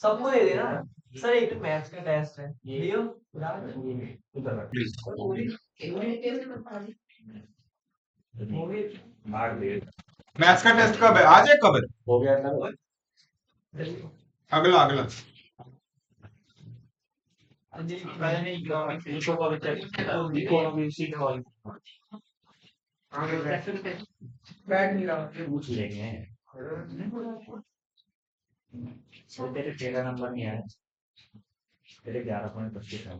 सबको दे देना सर, एक मैथ्स का टेस्ट है दियो। मैथ्स का टेस्ट कब है? आज है कब है? हो गया था। अगला अगला बैठ नहीं रहा। पूछ लेंगे। वो तेरे 13 नंबर नहीं आया, तेरे 11.25 है।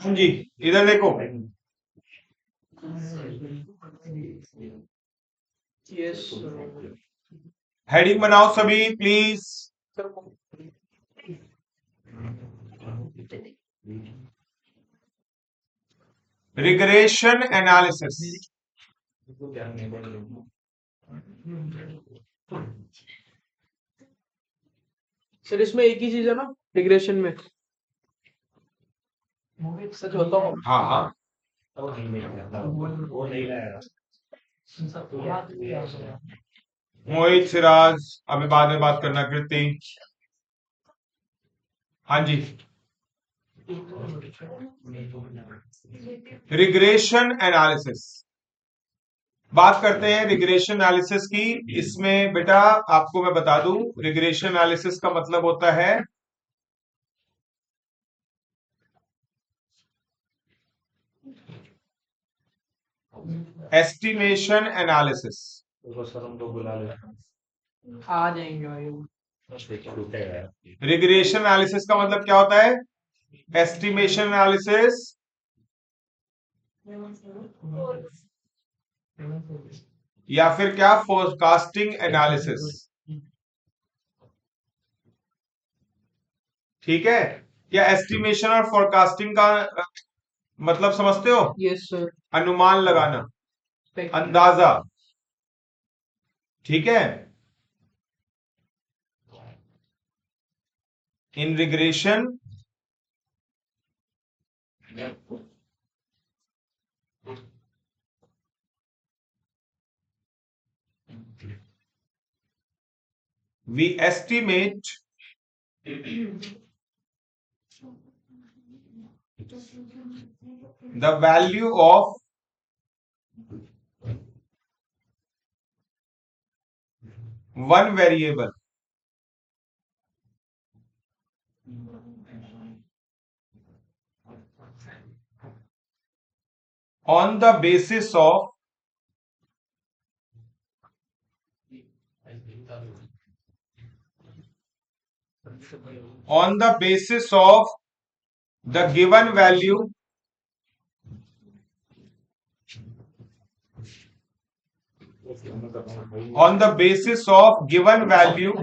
हाँ जी, इधर देखो। यस हेडिंग बनाओ सभी प्लीज। Regression analysis. सर, इसमें एक ही चीज है ना रिग्रेशन में, सच बताओ। हाँ हाँ, वो नहीं लाएगा। मोहित, सिराज, अभी बाद में बात करना। कृति, हाँ जी। रिग्रेशन एनालिसिस बात करते हैं। रिग्रेशन एनालिसिस की। इसमें बेटा आपको मैं बता दूं, रिग्रेशन एनालिसिस का मतलब होता है एस्टिमेशन एनालिसिस। उसको सर हमको बुला लेना। आ जाएंगे भाई वो। रिग्रेशन एनालिसिस का मतलब क्या होता है? एस्टिमेशन एनालिसिस या फिर क्या, फोरकास्टिंग एनालिसिस। ठीक है? क्या एस्टिमेशन और फोरकास्टिंग का मतलब समझते हो? Yes sir. अनुमान लगाना, अंदाजा। ठीक है? इन regression we estimate the value of one variable on the basis of the given value on the basis of given value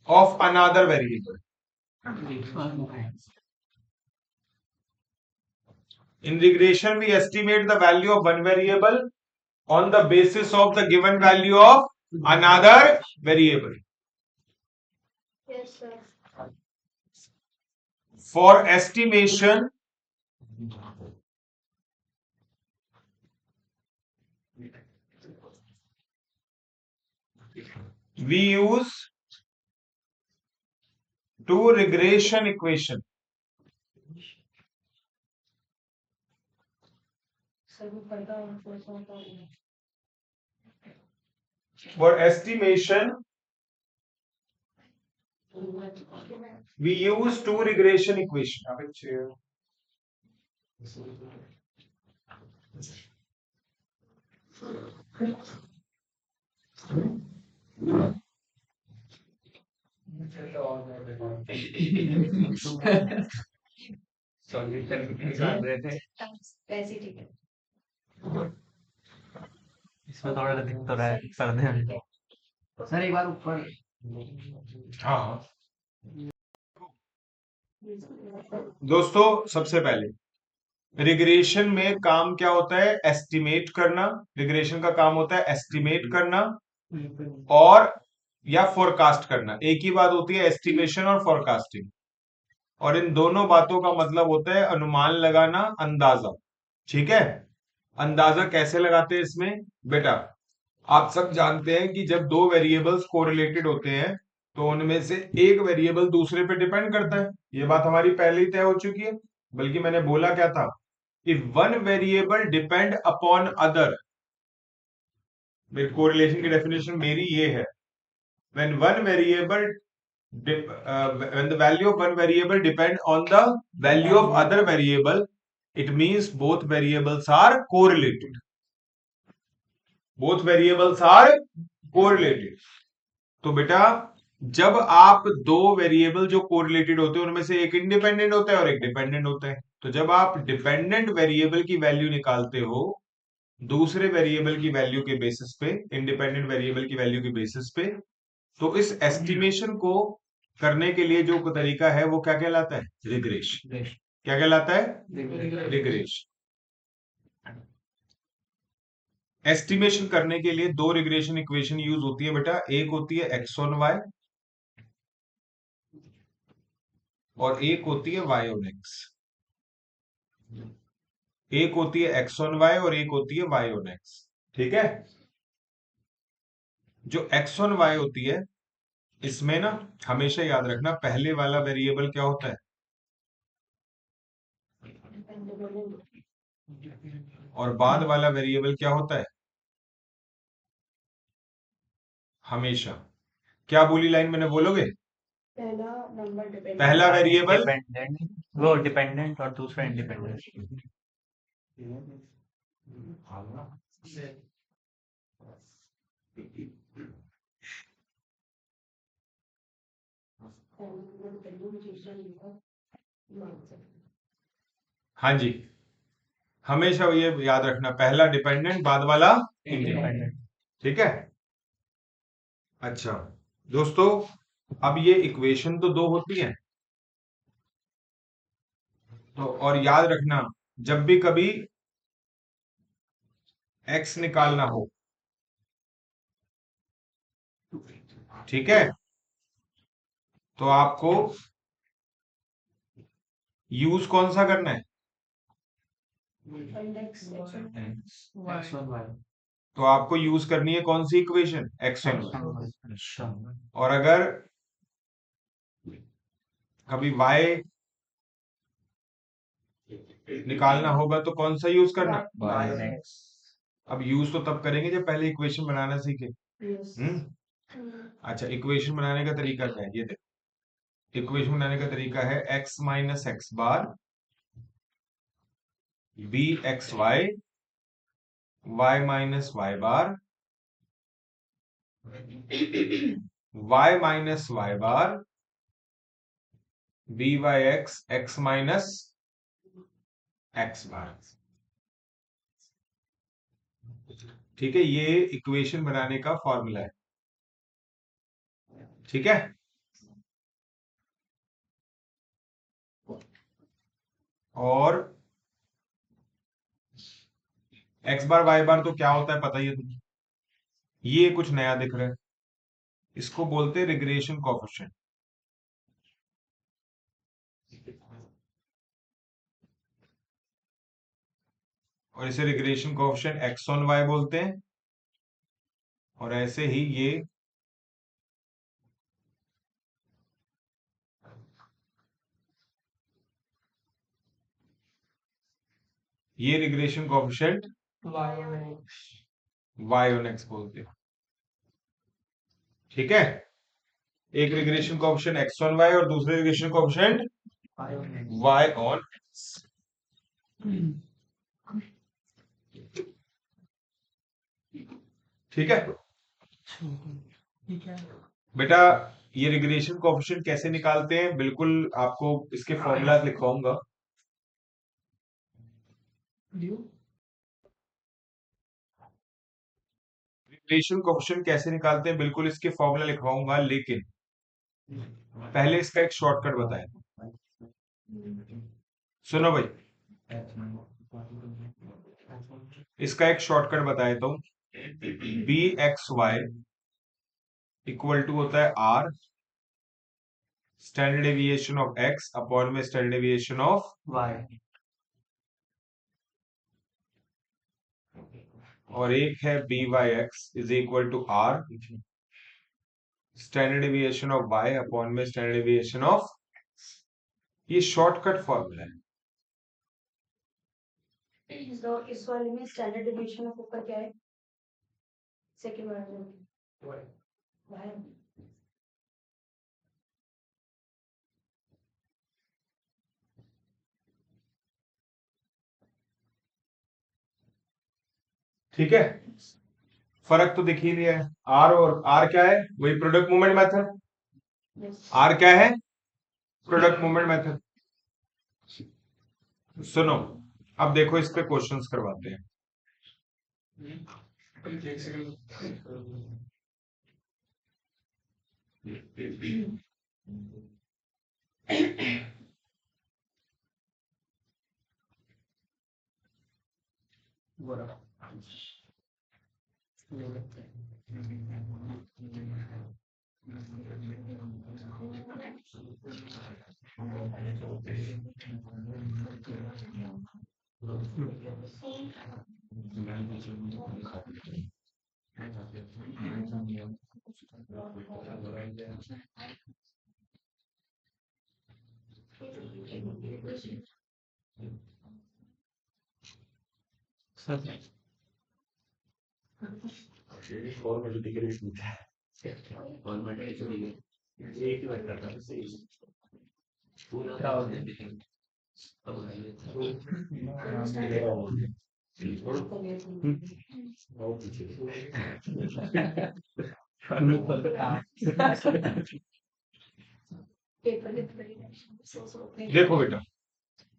of another variable. In regression, we estimate the value of one variable on the basis of the given value of another variable. Yes, sir. For estimation, we use two regression equation. For estimation, we use two regression equation. वैसे ही ठीक है। इसमें थोड़ा दिख तो रहा है पर्दे में। सर एक बार ऊपर। हाँ दोस्तों, सबसे पहले रिग्रेशन में काम क्या होता है? एस्टिमेट करना। रिग्रेशन का काम होता है एस्टिमेट करना और या फोरकास्ट करना, एक ही बात होती है एस्टिमेशन और फोरकास्टिंग। और इन दोनों बातों का मतलब होता है अनुमान लगाना, अंदाजा। ठीक है, अंदाजा कैसे लगाते हैं इसमें बेटा? आप सब जानते हैं कि जब दो वेरिएबल्स कोरिलेटेड होते हैं तो उनमें से एक वेरिएबल दूसरे पे डिपेंड करता है। ये बात हमारी पहले ही तय हो चुकी है। बल्कि मैंने बोला क्या था, if one variable depend upon other, correlation की डेफिनेशन मेरी ये है, when one variable when the value of one variable depend on the value of other variable, it means both variables are correlated. Both variables are correlated. तो बेटा जब आप दो variable जो कोरिलेटेड होते हैं उनमें से एक इंडिपेंडेंट होता है और एक डिपेंडेंट होता है, तो जब आप डिपेंडेंट वेरिएबल की वैल्यू निकालते हो दूसरे वेरिएबल की वैल्यू के बेसिस पे, इंडिपेंडेंट वेरिएबल की वैल्यू के बेसिस पे, तो इस एस्टिमेशन को करने के लिए जो तरीका है वो क्या कहलाता है? रिग्रेशन। क्या कहलाता है? रिग्रेशन। एस्टिमेशन करने के लिए दो रिग्रेशन इक्वेशन यूज होती है बेटा, एक होती है एक्स ऑन वाई और एक होती है वाई ऑन एक्स। एक होती है एक्स ऑन वाई और एक होती है वाई ऑन एक्स। ठीक है, जो एक्स ऑन वाई होती है इसमें ना हमेशा याद रखना पहले वाला वेरिएबल क्या होता है और बाद वाला वेरिएबल क्या होता है। हमेशा क्या बोली लाइन मैंने, बोलोगे? पहला नंबर डिपेंड पहला वेरिएबल डिपेंडेंट, वो डिपेंडेंट और दूसरा इंडिपेंडेंट। हाँ जी, हमेशा ये याद रखना, पहला डिपेंडेंट बाद वाला इंडिपेंडेंट। ठीक है, अच्छा दोस्तों, अब ये इक्वेशन तो दो होती है, तो और याद रखना जब भी कभी एक्स निकालना हो, ठीक है, तो आपको यूज कौन सा करना है? तो आपको यूज करनी है कौन सी इक्वेशन? X on y. और अगर कभी वाई निकालना होगा तो कौन सा यूज करना? अब यूज तो तब करेंगे जब पहले इक्वेशन बनाना सीखे। अच्छा, इक्वेशन बनाने का तरीका क्या है ये देखो। इक्वेशन बनाने का तरीका है x minus x bar b x y y minus y bar y minus y bar b y x x minus x bar. ठीक है, ये इक्वेशन बनाने का फॉर्मूला है। ठीक है, और एक्स बार वाई बार तो क्या होता है पता ही है तुम्हें, ये कुछ नया दिख रहा है, इसको बोलते हैं रिग्रेशन कोएफिशिएंट। और इसे regression coefficient x on y बोलते हैं। और ऐसे ही ये regression coefficient y on x बोलते हैं। ठीक है, एक regression coefficient x on y और दूसरे regression coefficient y on x. ठीक है बेटा, ये रिग्रेशन कोएफिशिएंट कैसे निकालते हैं बिल्कुल आपको इसके फॉर्मूला लिखवाऊंगा। रिग्रेशन कोएफिशिएंट कैसे निकालते हैं बिल्कुल इसके फॉर्मूला लिखवाऊंगा, लेकिन पहले इसका एक शॉर्टकट बताया। सुनो भाई, इसका एक शॉर्टकट बताया तो b x y equal to होता है r standard deviation of x upon में स्टैंडर्ड डेविएशन ऑफ वाई। और एक है b y x is equal to r standard deviation of y upon में स्टैंडर्ड डेविएशन ऑफ, ये शॉर्टकट फॉर्मूला है। तो इस वाले में स्टैंडर्ड डिवीजन ऑफ ऊपर क्या है? सेकंड वाले वाई। ठीक है, फर्क तो दिख ही लिया है। आर और आर क्या है? वही प्रोडक्ट मूवमेंट मेथड। आर क्या है? Product movement method. सुनो, अब देखो इस पे क्वेश्चंस करवाते हैं। फॉर्मेलिटी के लिए पूछा है। फॉर्मेलिटी के लिए एक ही बात करता है सही पूरा क्या हो गया? देखो बेटा,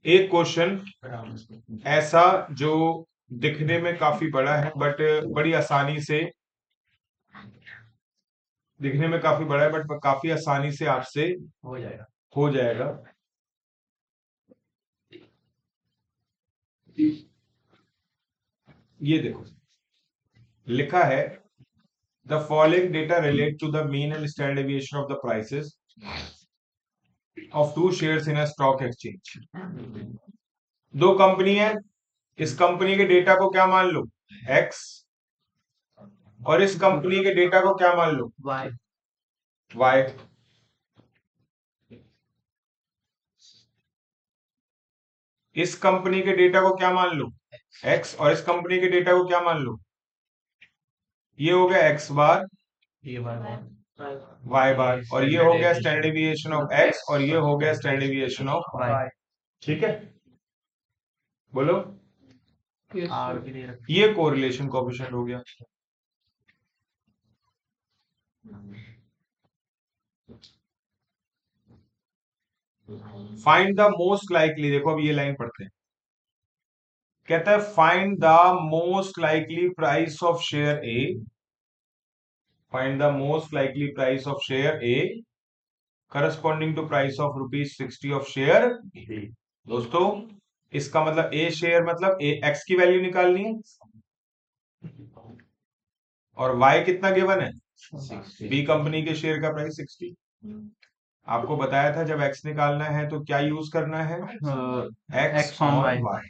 एक क्वेश्चन ऐसा जो दिखने में काफी बड़ा है बट बड़ी आसानी से, दिखने में काफी बड़ा है बट काफी आसानी से आपसे हो जाएगा। हो जाएगा। ये देखो लिखा है the following data relate to the mean and standard deviation of the prices of two shares in a stock exchange. दो कंपनी है, इस कंपनी के डेटा को क्या मान लो? एक्स, और इस कंपनी के डेटा को क्या मान लो? वाई। वाई। इस कंपनी के डेटा को क्या मान लो? एक्स, और इस कंपनी के डेटा को क्या मान लो? ये हो गया एक्स बार, ये वाई। वाई बार, और ये हो गया स्टैंडर्ड डेविएशन ऑफ एक्स, और ये हो गया स्टैंडर्ड डेविएशन ऑफ वाई। ठीक है, बोलो। आर के लिए ये कोरिलेशन कोएफिशिएंट हो गया। फाइंड द मोस्ट लाइकली, देखो अब ये लाइन पढ़ते हैं। कहता है find the most likely price of share A, find the most likely price of share A corresponding to price of ₹60 of share B. दोस्तों इसका मतलब ए शेयर मतलब ए एक्स की वैल्यू निकालनी है, और वाई कितना गिवन है? बी कंपनी के शेयर का प्राइस 60। आपको बताया था जब एक्स निकालना है तो क्या यूज करना है? X on y.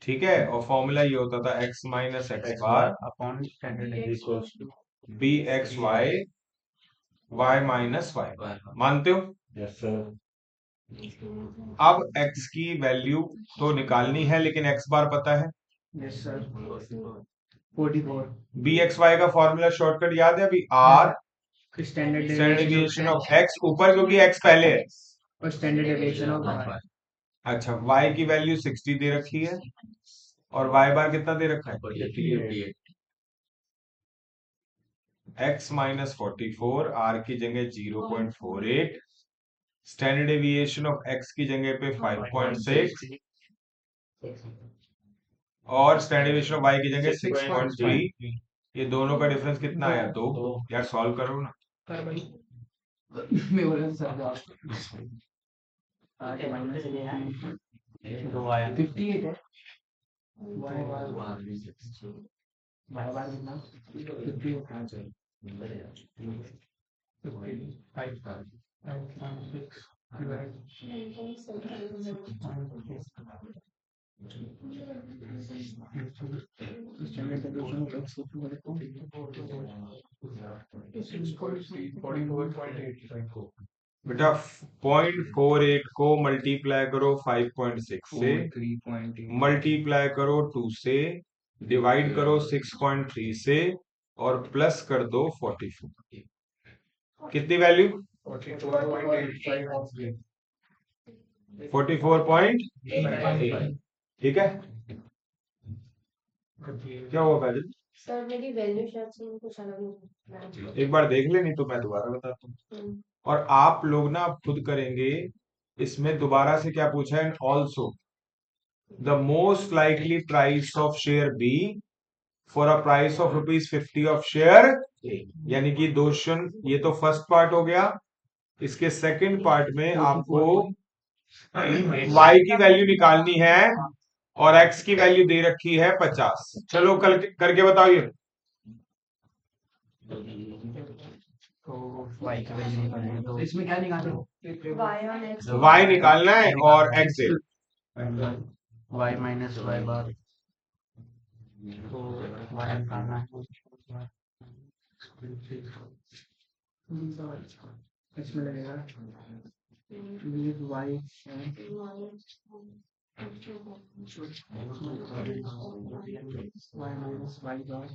ठीक है, और फॉर्मूला ये होता था x minus x bar upon standard equals to b x y y minus y. मानते हो? Yes sir. अब x की वैल्यू तो निकालनी है लेकिन x बार पता है। Yes sir. 44 b x y का फॉर्मूला शॉर्टकट याद है अभी? R standard standard deviation of x ऊपर क्योंकि x पहले है, और स्टैंडर्ड डेविएशन ऑफ वाई। अच्छा y की वैल्यू 60 दे रखी है और y बार कितना दे रखा है? x माइनस 44, r की जगह 0.48, स्टैंडर्ड डेविएशन ऑफ x की जगह पे 5.6 और स्टैंडर्ड डेविएशन ऑफ y की जगह 6.3। ये दोनों का डिफरेंस कितना आया? 2। यार सॉल्व करो ना। तो आया 58 है। वाई बार कितना? 58 बेटा 0.48 को मल्टीप्लाई करो 5.6 से, मल्टीप्लाई करो 2 से, डिवाइड करो 6.3 से और प्लस कर दो 44। कितनी वैल्यू? 44.8। ठीक है, क्या हुआ पहले? सर मेरी वैल्यू शायद से कुछ अलग हो। एक बार देख ले, नहीं तो मैं दोबारा बताता हूँ। और आप लोग ना अब खुद करेंगे। इसमें दोबारा से क्या पूछा है? Also the most likely price of share B for a price of ₹50 of share, यानी कि 2 ये तो फर्स्ट पार्ट हो गया। इसके सेकंड पार्ट में आपको y की वैल्यू निकालनी है और x की वैल्यू दे रखी है 50। चलो कल करके बताओ ये। तो y की वैल्यू निकालनी है, तो इसमें क्या निकालना है? y निकालना है और x दे। y माइनस y बार, तो y निकालना है। इसमें लगेगा y माइनस y बार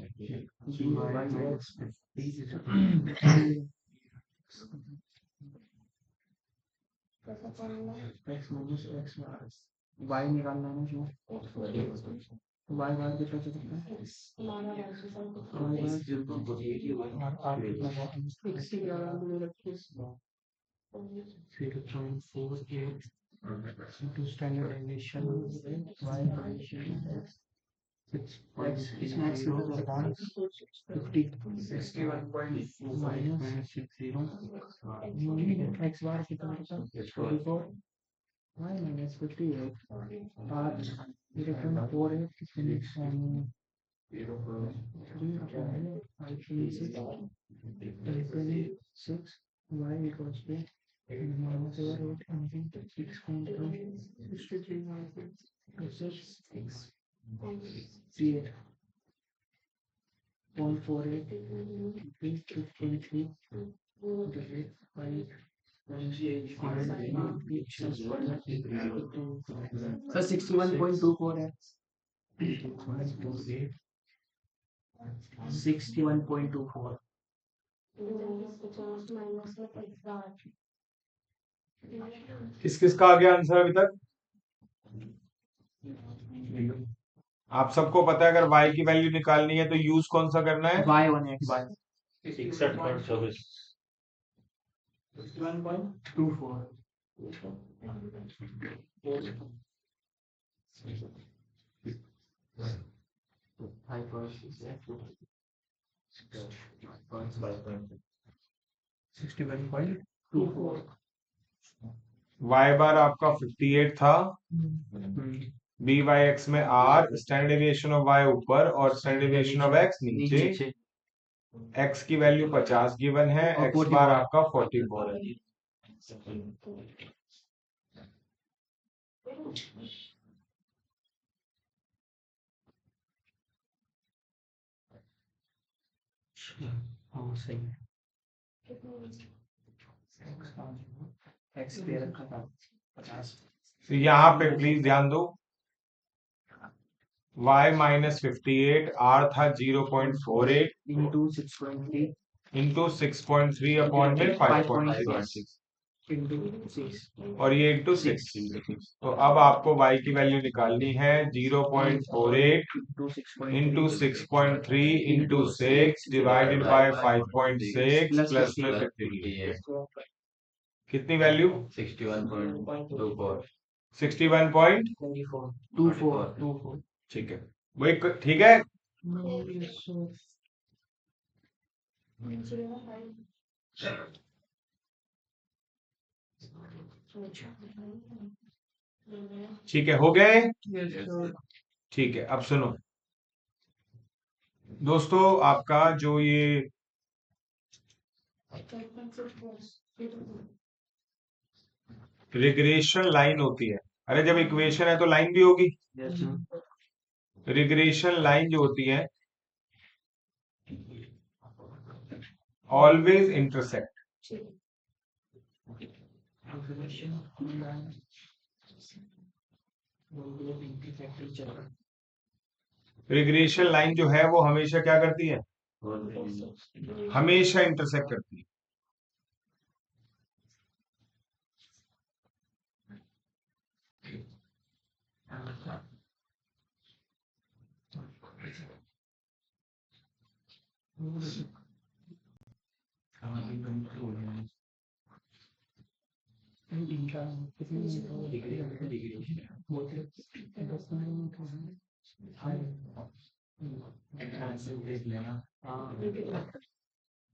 x माइनस x बार, y निकालना है इसमें। y बार कितना चलता है? into standard deviation y इसमें x कितना 50 minus 60 x बार कितना होता है? 44 y minus 58 r 0.48 6 y equals to minus 8 into 6.3 68 0.48 6.3 sir 61.24 है। 61.24 किस किस का आ गया आंसर अभी तक? आप सबको पता है अगर y की वैल्यू निकालनी है तो यूज कौन सा करना है? y on x 61.24 61.24 y बार आपका 58 था, बी वाई एक्स में r, standard deviation of y ऊपर और स्टैंडर्ड डेविएशन ऑफ x नीचे। x की वैल्यू 50 गिवन है, x बार आपका 44 है। हाँ सही है। x दे रखा था 50। तो यहाँ पे प्लीज ध्यान दो, y माइनस 58, r था 0.48 इंटू 6.3 अपॉन में 5.06 और ये इंटू 6। तो अब आपको y की वैल्यू निकालनी है 0.48 into 6.3 into 6 divided by 5.6 plus में 58। कितनी वैल्यू? 61.24 61.24। ठीक है, वही ठीक है। ठीक है, हो गए। ठीक है, अब सुनो दोस्तों, आपका जो ये रिग्रेशन लाइन होती है। अरे जब इक्वेशन है तो लाइन भी होगी। Yes, sir. रिग्रेशन लाइन जो होती है ऑलवेज इंटरसेक्ट। रिग्रेशन लाइन जो है वो हमेशा क्या करती है? हमेशा इंटरसेक्ट करती है।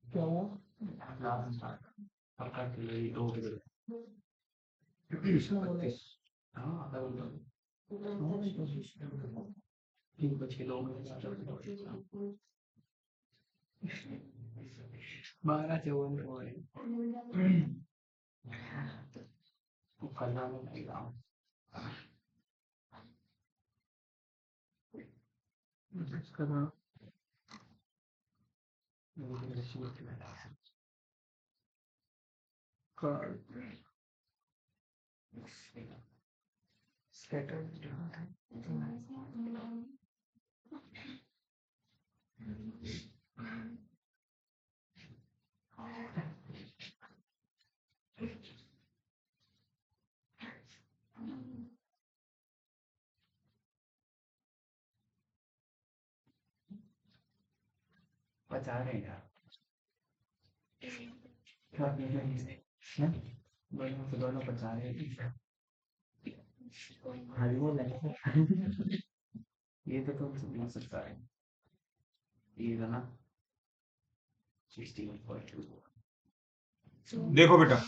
क्या हुआ? बारह चौवन बचा रहे हैं यार। दोनों बचा रहे हैं। ये तो तुम समझ सकता है। ये है ना 61.2। देखो बेटा,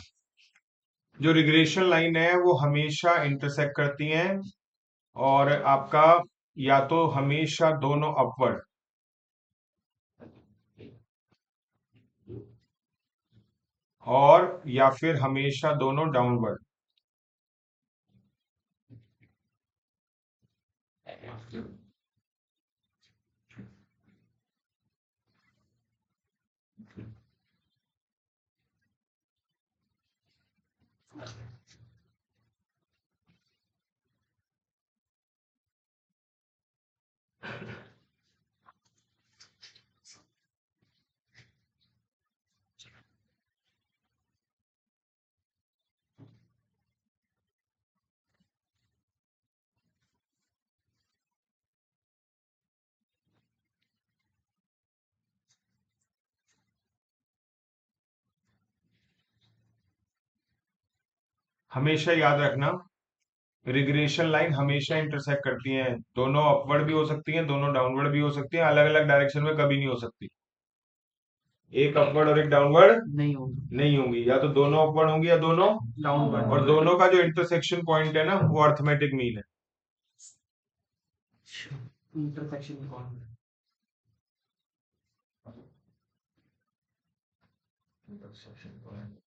जो रिग्रेशन लाइन है वो हमेशा इंटरसेक्ट करती हैं और आपका या तो हमेशा दोनों अपवर्ड और या फिर हमेशा दोनों डाउनवर्ड। हमेशा याद रखना, रिग्रेशन लाइन हमेशा इंटरसेक्ट करती हैं। दोनों अपवर्ड भी हो सकती हैं, दोनों डाउनवर्ड भी हो सकती हैं, अलग अलग डायरेक्शन में कभी नहीं हो सकती। एक अपवर्ड और एक डाउनवर्ड नहीं होगी। नहीं होंगी, या तो दोनों अपवर्ड होंगी या दोनों डाउनवर्ड। और दोनों का जो इंटरसेक्शन पॉइंट है ना वो अर्थमेटिक मीन है। इंटरसेक्शन कौन है? इंटरसेक्शन पॉइंट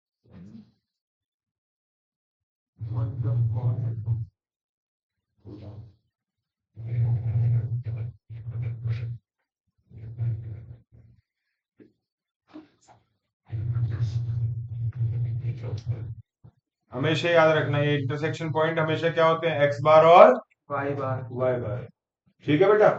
मतलब कौन है? हमेशा याद रखना ये इंटरसेक्शन पॉइंट हमेशा क्या होते हैं? एक्स बार और वाई बार। वाई बार। ठीक है बेटा।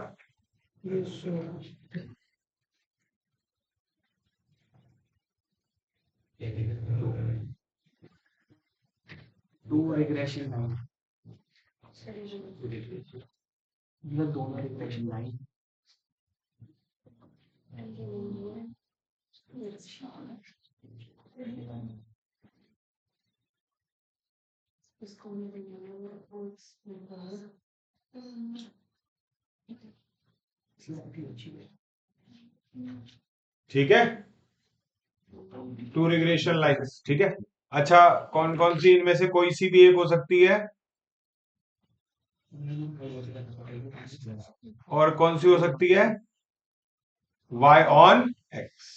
Two regression line. ये दोनों रिग्रेशन लाइन। ठीक है, टू रिग्रेशन लाइन्स। ठीक है, अच्छा कौन कौन सी इनमें से कोई सी भी एक हो सकती है और कौन सी हो सकती है? y on x।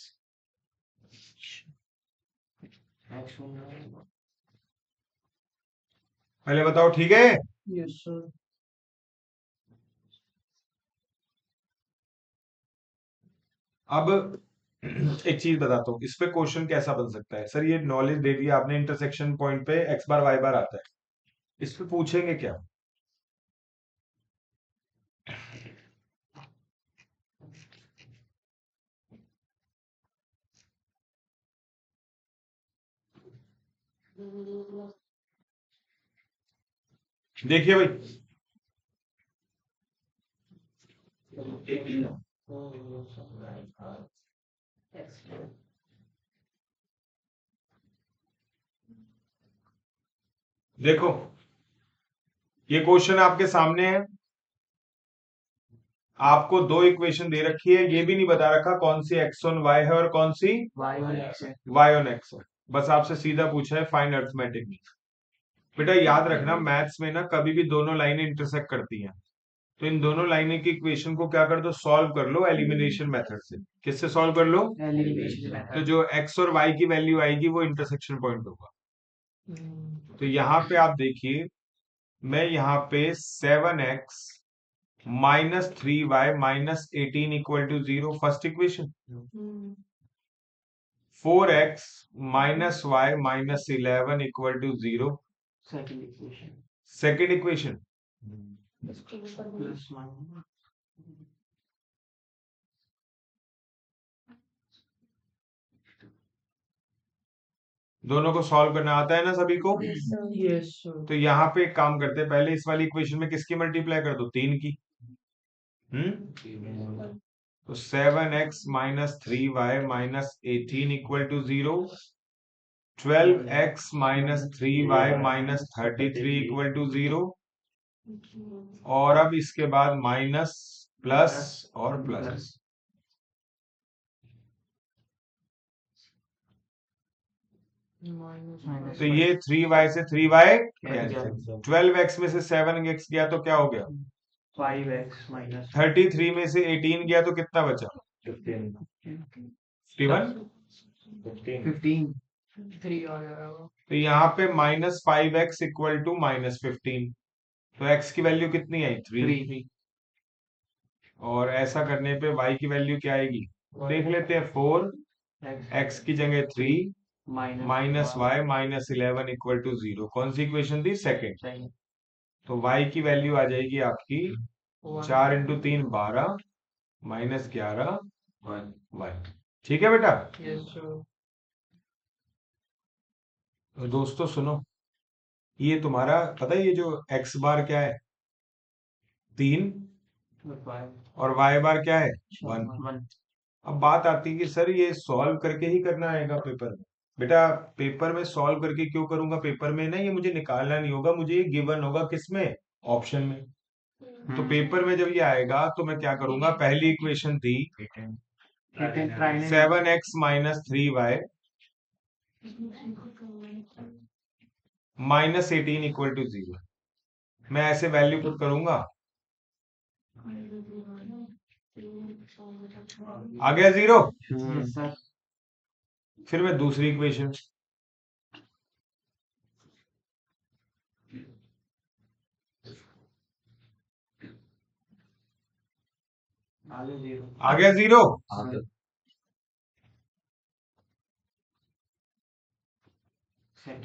पहले बताओ, ठीक है? Yes sir. अब एक चीज बताता हूँ, इस पे क्वेश्चन कैसा बन सकता है। सर ये नॉलेज दे दिया आपने, इंटरसेक्शन पॉइंट पे x बार y बार आता है, इस पे पूछेंगे क्या? देखिए भाई, देखो ये क्वेश्चन आपके सामने है, आपको दो इक्वेशन दे रखी है, ये भी नहीं बता रखा कौन सी x ऑन y है और कौन सी वाई और एक्स है। y ऑन x है। बस आपसे सीधा पूछा है फाइंड अरिथमेटिक मीन। बेटा याद रखना, मैथ्स में ना कभी भी दोनों लाइनें इंटरसेक्ट करती हैं, तो इन दोनों लाइनें की इक्वेशन को क्या कर दो, सॉल्व कर लो एलिमिनेशन मेथड से। किससे सॉल्व कर लो? एलिमिनेशन तो मेथड। जो x और y की वैल्यू आएगी वो इंटरसेक्शन पॉइंट होगा। तो यहाँ पे आप देखिए, मैं यहाँ पे 7x minus 3y minus 18 equal to 0 first equation, 4x minus y minus 11 equal to 0 second equation. Second equation. Plus minus. दोनों को सॉल्व करना आता है ना सभी को? Yes sir. तो यहाँ पे एक काम करते हैं, पहले इस वाली इक्वेशन में किसकी मल्टीप्लाई कर दो, 3 की। तो 7x minus 3y minus 18 equal to 0, 12x minus 3y minus 33 equal to 0, और अब इसके बाद माइनस प्लस और प्लस। तो ये 3y से 3y कैंसिल, 12x में से 7x गया तो क्या हो गया, 5x माइनस 33 में से 18 गया तो कितना बचा, 51। 15 3 आ जाएगा। तो यहाँ पे minus 5x equal to minus 15, तो x की वैल्यू कितनी आई, 3। और ऐसा करने पे y की वैल्यू क्या आएगी, देख लेते हैं, 4, x की जगह 3 minus y minus 11 equal to 0। कौन सी इक्वेशन थी, सेकेंड। तो y की वैल्यू आ जाएगी आपकी 4 इंटू 3 12 माइनस 11 1। ठीक है बेटा? तो दोस्तों सुनो, ये तुम्हारा पता है ये जो x बार क्या है, 3, और y बार क्या है, 1। अब बात आती है कि सर ये सॉल्व करके ही करना आएगा पेपर में। बेटा पेपर में सॉल्व करके क्यों करूंगा, पेपर में ना ये मुझे निकालना नहीं होगा, मुझे ये गिवन होगा किसमें, ऑप्शन में। तो पेपर में जब ये आएगा तो मैं क्या करूंगा, पहली इक्वेशन थी 7x minus 3y minus 18 equal to 0, मैं ऐसे वैल्यू पुट करूंगा, आ गया 0। फिर मैं दूसरी इक्वेशन, आ गया 0।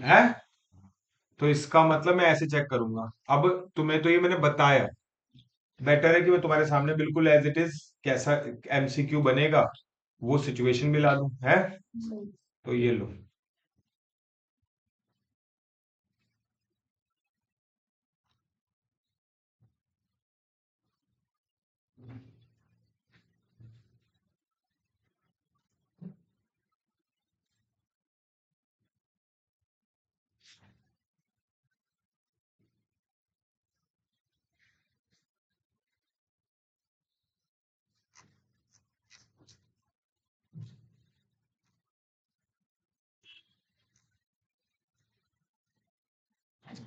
है, तो इसका मतलब मैं ऐसे चेक करूंगा। अब तुम्हें तो ये मैंने बताया, बेटर है कि मैं तुम्हारे सामने बिल्कुल एज इट इज कैसा एमसीक्यू बनेगा वो सिचुएशन भी ला दूं, है? तो ये लो,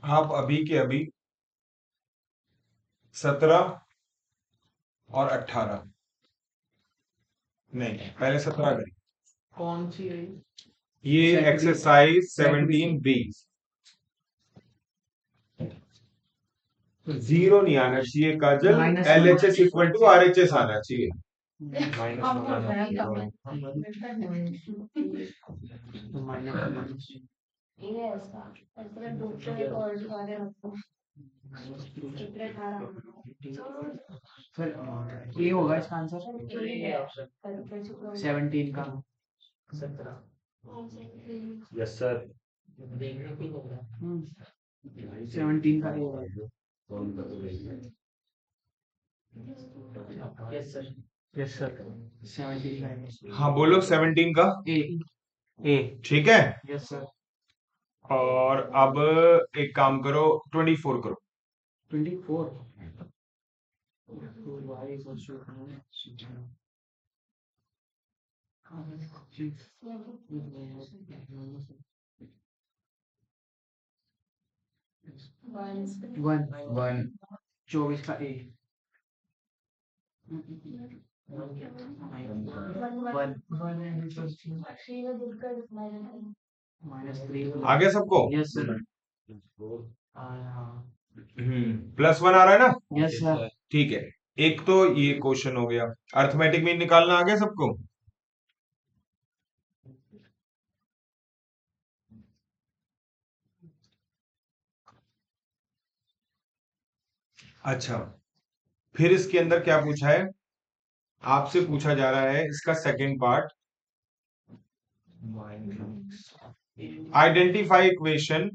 आप अभी के अभी 17 और 18, नहीं पहले 17 करिए। कौन सी है? ये Set B. Exercise Set B. 17B। Zero नहीं आना चाहिए Kajal, Minus LHS equal to RHS आना चाहिए। माइनस ये ऐसा ऐसा दूसरे और सारे रखो कितने 18 फिर ए होगा इसका आंसर 17 का। Yes sir. 17 का ए होगा। Yes sir. यस सर 17 का ए। हाँ बोलो 17 का ए ठीक है। Yes sir. और अब एक काम करो 24 करो। 24 वन 24 का ए। -3 आ गया सबको? Yes sir. +1 आ रहा है ना? Yes sir. ठीक है, एक तो ये क्वेश्चन हो गया। अर्थमेटिक मीन निकालना आ गया सबको? अच्छा, फिर इसके अंदर क्या पूछा है? आपसे पूछा जा रहा है इसका second part, identify equation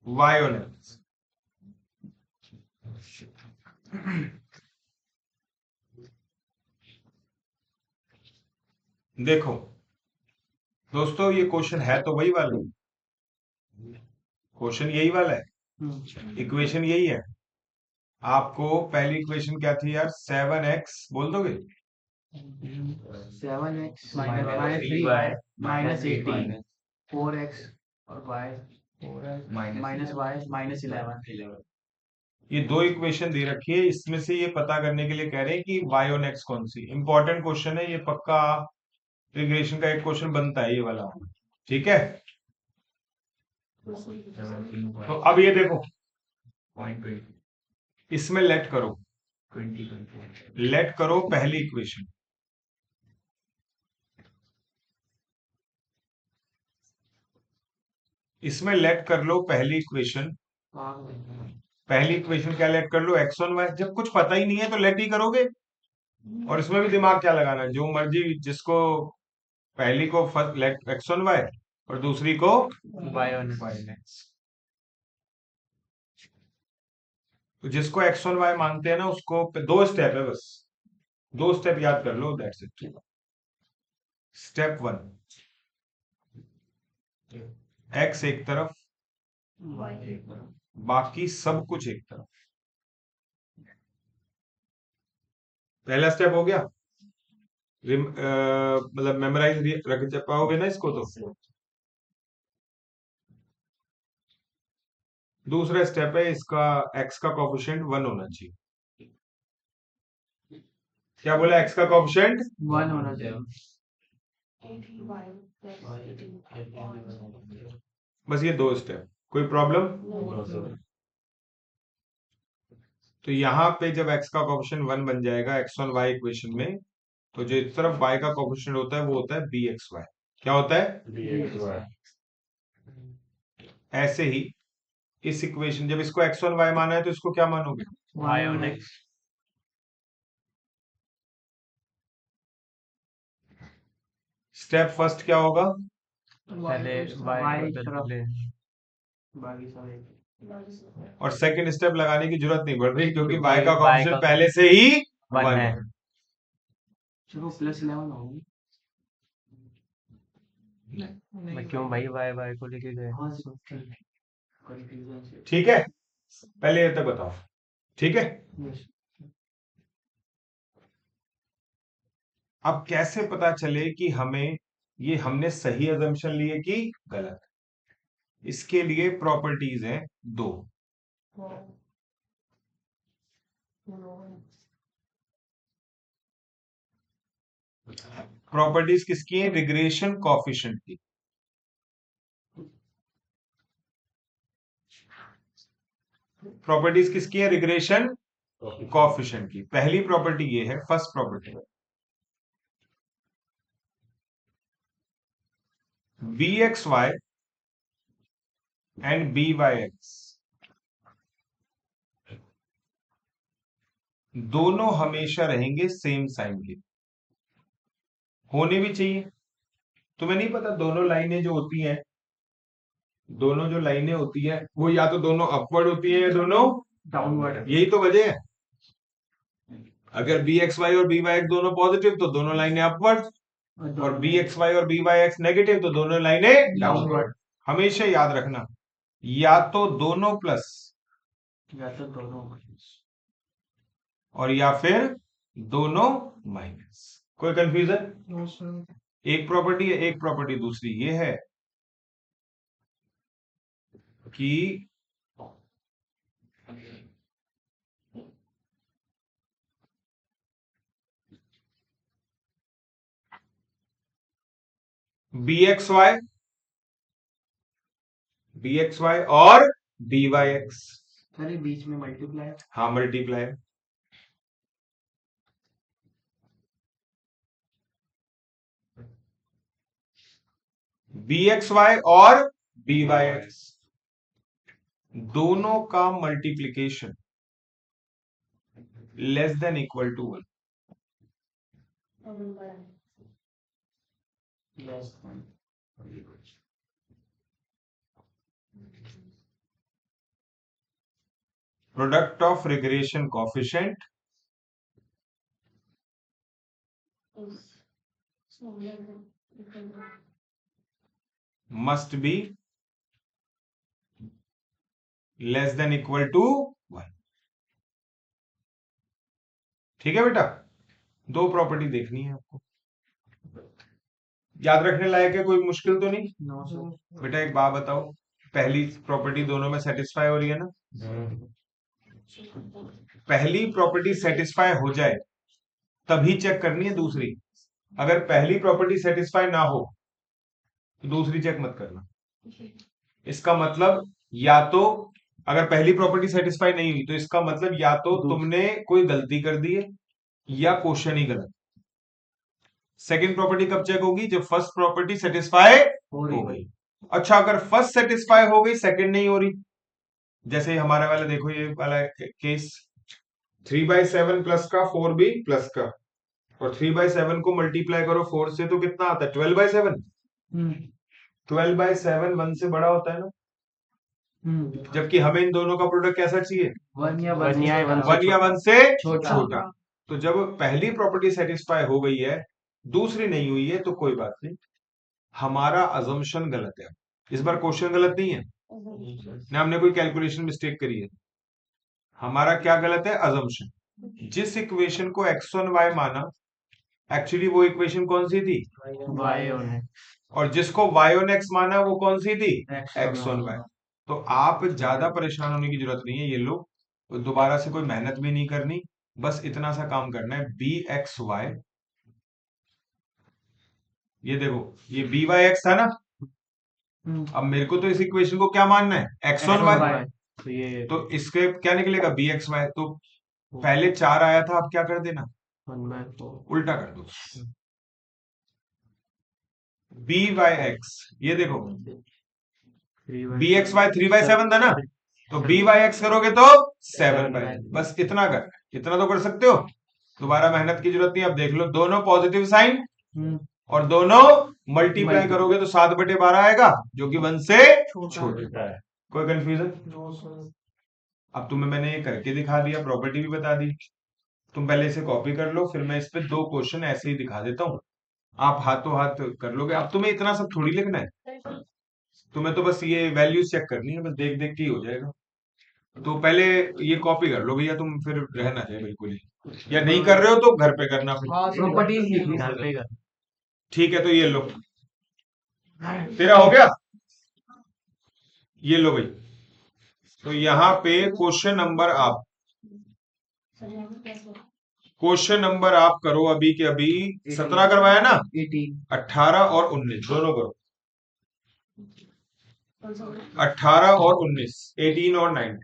y on x। देखो दोस्तों, ये क्वेश्चन है तो वही वाला, क्वेश्चन यही वाला है, इक्वेशन यही है। आपको पहली इक्वेशन क्या थी यार? 7x बोल दोगे? 7x -3y -18 4x और y -y -11। ये दो इक्वेशन दे रखी है, इसमें से ये पता करने के लिए कह रहे हैं कि y on x कौन सी। इंपॉर्टेंट क्वेश्चन है ये, पक्का रिग्रेशन का एक क्वेश्चन बनता है ये वाला, ठीक है। तो अब ये देखो, इसमें लेट करो, लेट करो पहली इक्वेशन, इसमें लेट कर लो पहली इक्वेशन। पहली इक्वेशन क्या लेट कर लो? X on Y. जब कुछ पता ही नहीं है तो लेट ही करोगे, और इसमें भी दिमाग क्या लगाना, जो मर्जी जिसको, पहली को first let x on y और दूसरी को y on x। तो जिसको एक्स ऑन वाई मानते हैं ना, उसको दो स्टेप है बस, दो स्टेप याद कर लो, दैट्स इट। स्टेप 1, एक्स एक तरफ, बाकी सब कुछ एक तरफ। पहला स्टेप हो गया। मतलब मेमोराइज रख पाओगे ना इसको तो। दूसरा स्टेप है इसका, एक्स का कोफिशिएंट 1 होना चाहिए। क्या बोला? एक्स का कोफिशिएंट 1 होना चाहिए। बस ये दो स्टेप, कोई प्रॉब्लम? तो यहाँ पे जब x का कोफिशिएंट 1 बन जाएगा एक्स ऑन वाई इक्वेशन में, तो जो इस तरफ y का कोफिशिएंट होता है वो होता है bxy। क्या होता है? bxy। ऐसे ही इस इक्वेशन, जब इसको एक्स ऑन वाई माना है तो इसको क्या मानोगे? y on x। Step first क्या होगा? पहले y तरफ बाकी सब एक। और सेकंड स्टेप लगाने की जरूरत नहीं पड़ रही, क्योंकि y का कोफिशिएंट पहले से ही 1 है। चलो +11 होगी। मैं क्यों भाई वाई वाई को लेके गए? हाँ कंफ्यूजन। ठीक है, पहले ये तक बताओ, ठीक है। अब कैसे पता चले कि हमें ये हमने सही अजम्पशन लिए कि गलत? इसके लिए प्रॉपर्टीज हैं दो। प्रॉपर्टीज किसकी है? रिग्रेशन कॉफिशिएंट की। प्रॉपर्टीज किसकी है? रिग्रेशन कोएफिशिएंट की। पहली प्रॉपर्टी ये है, first property, bxy and byx दोनों हमेशा रहेंगे सेम साइन के, होने भी चाहिए। तुम्हें नहीं पता दोनों लाइनें जो होती हैं, दोनों जो लाइनें होती हैं वो या तो दोनों अपवर्ड होती है या दोनों डाउनवर्ड। यही तो वजह है। अगर bxy और byx दोनों पॉजिटिव तो दोनों लाइनें अपवर्ड, और bxy और byx नेगेटिव तो दोनों लाइनें डाउनवर्ड। हमेशा याद रखना, या तो दोनों प्लस या तो दोनों और या फिर दोनों माइनस। कोई कंफ्यूजन? No sir. एक प्रॉपर्टी है, एक प्रॉपर्टी दूसरी ये है कि bxy और byx, अरे बीच में मल्टीप्लाई। हाँ मल्टीप्लाई, bxy और byx दोनों का multiplication less than equal to 1। Less than product of regression coefficient must be less than equal to 1। ठीक है बेटा, दो प्रॉपर्टी देखनी है आपको, याद रखने लायक है, कोई मुश्किल तो नहीं। No sir. बेटा एक बात बताओ, पहली प्रॉपर्टी दोनों में सेटिस्फाई हो रही है ना? पहली प्रॉपर्टी सेटिस्फाई हो जाए तभी चेक करनी है दूसरी। अगर पहली प्रॉपर्टी सेटिस्फाई ना हो तो दूसरी चेक मत करना। इसका मतलब या तो अगर पहली प्रॉपर्टी सेटिस्फाई नहीं हुई तो इसका मतलब या तो तुमने कोई गलती कर दी है या क्वेश्चन ही गलत। सेकंड प्रॉपर्टी कब चेक होगी? जब फर्स्ट प्रॉपर्टी सेटिस्फाई हो गई। अच्छा, अगर फर्स्ट सेटिस्फाई हो गई सेकंड नहीं हो रही, जैसे हमारा वाला देखो, ये वाला केस 3/7 प्लस का 4b प्लस का, और 3/7 को मल्टीप्लाई करो 4 से तो कितना आता है? 12/7। 12/7 1 से बड़ा होता है ना, जबकि हमें इन दोनों का प्रोडक्ट कैसा चाहिए? 1 या 1 या 1 से छोटा। छोटा। तो जब पहली प्रॉपर्टी सेटिस्फाई हो गई है, दूसरी नहीं हुई है, तो कोई बात नहीं, हमारा अजम्पशन गलत है। इस बार क्वेश्चन गलत नहीं है ना, हमने कोई कैलकुलेशन मिस्टेक करी है। हमारा क्या गलत है? अजम्पशन। जिस इक्वेशन को x1y माना, एक्चुअली वो इक्वेशन कौन सी थी? वाई ऑन है। और जिसको y on x माना वो कौन सी थी? X on x1y। तो आप ज्यादा परेशान होने की जरूरत नहीं है, ये लोग दोबारा से कोई मेहनत भी नहीं करनी, बस इतना सा काम करना है, bxy, ये देखो ये byx था ना, अब मेरे को तो इस इक्वेशन को क्या मानना है? x1y। तो ये तो इसके क्या निकलेगा? bxy। तो पहले 4 आया था, अब क्या कर देना? 1/4 उल्टा कर दो, byx, ये देखो bxy 3/7 था ना, तो byx करोगे तो 7/, बस इतना कर, इतना तो कर सकते हो, दोबारा मेहनत की जरूरत नहीं। अब देख लो, दोनों पॉजिटिव साइन और दोनों मल्टीप्लाई करोगे तो 7/12 आएगा, जो कि 1 से छोटा है। कोई कंफ्यूजन? अब तुम्हें मैंने ये करके दिखा दिया, प्रॉपर्टी भी बता दी, तुम पहले इसे कॉपी कर लो, फिर मैं इस पे 2 क्वेश्चन ऐसे ही दिखा देता हूँ, आप हाथों हाथ कर लोगे। अब तुम्हें इतना सब थोड़ी लिखना है, तुम्हें तो बस ये वैल्यूज चेक करनी है, बस देख देख के ही हो जाएगा। तो पहले ये कॉपी कर लो भैया, तुम फिर रहना चाहिए बिल्कुल ही, या नहीं कर रहे हो तो घर पे करना फिर। प्रॉपर्टीज ठीक है, तो ये लो, तेरा हो गया, ये लो भाई। तो यहाँ पे क्वेश्चन नंबर आप करो, अभी के अभी 17 करवाया ना, 18 और 19 दोनों करो, 18 और 19, 18 और 19।